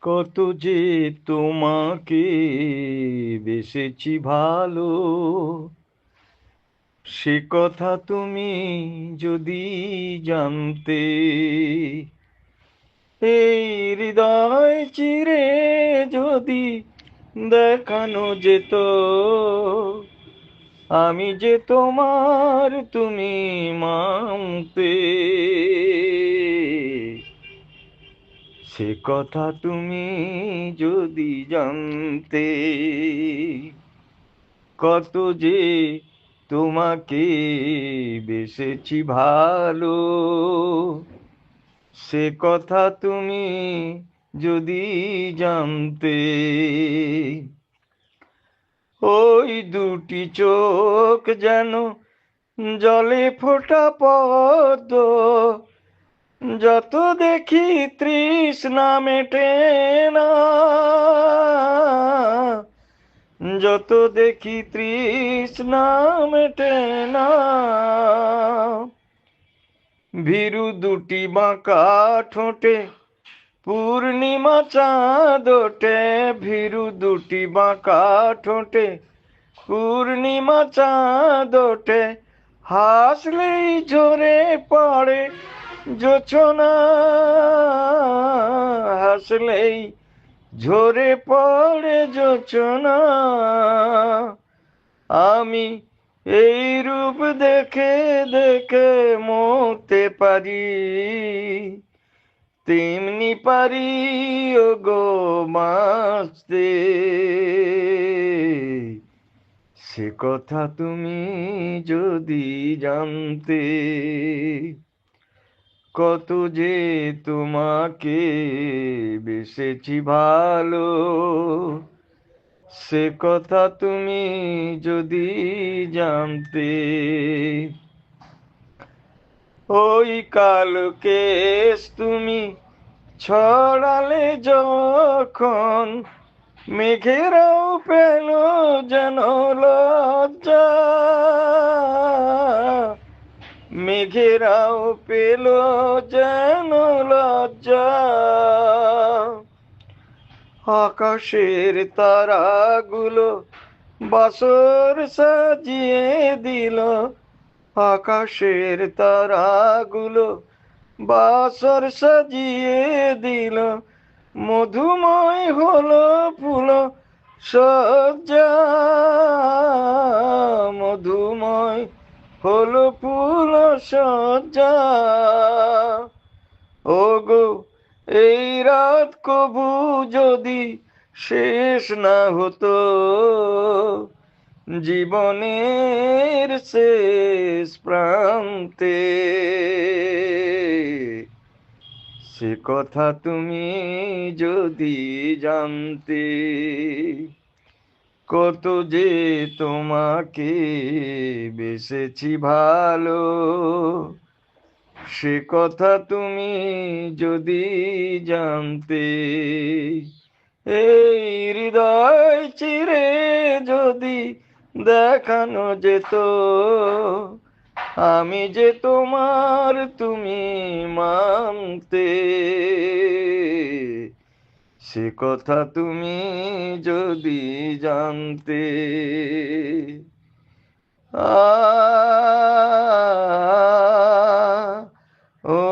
কত যে তোমাকে বেসেছি ভালো, সে কথা তুমি যদি জানতে। এই হৃদয় চিরে যদি দেখানো যেত, আমি যে তোমার তুমি মানতে। সে কথা তুমি যদি জানতে, কত যে তোমাকে বেসেছি ভালো, সে কথা তুমি যদি জানতে। ওই দুটি চোখ যেন জলে ফোঁটা পদ্ম, যত দেখি তৃষ্ণা মেটে না, যত দেখি তৃষ্ণা মেটে না। ভীরু দুটি বাঁকা ঠোঁটে পূর্ণিমা চাঁদ ওঠে, ভীরু দুটি বাঁকা ঠোঁটে পূর্ণিমা চাঁদ ওঠে। হাসলেই ঝরে পড়ে জোছনা, হাসলেই ঝরে পড়ে জোছনা। আমি এই রূপ দেখে দেখে মরতে পারি, তেমনি পারি ওগো বাঁচতে। সে কথা তুমি যদি জানতে, কত যে তোমাকে বেসেছি ভালো, সে কথা তুমি যদি জানতে। ওই কালো কেশ তুমি ছড়ালে যখন, মেঘেরাও পেল যেন লজ্জা, মেঘেরাও পেল যেন লজ্জা। আকাশের তারাগুলো বাসর সাজিয়ে দিল, আকাশের তারাগুলো বাসর সাজিয়ে দিল। মধুময় হলো ফুল সজ্জা, মধুময় হলো ফুল সজ্জা। ওগো এই রাত কবু যদি শেষ না হতো, জীবনের শেষ প্রান্তে, সে কথা তুমি যদি জানতে, কত যে তোমাকে বেসেছি ভালো, সে কথা তুমি যদি জানতে। এই হৃদয় চিরে যদি দেখানো যেত, আমি যে তোমার তুমি মানতে। সে কথা তুমি যদি জানতে। ও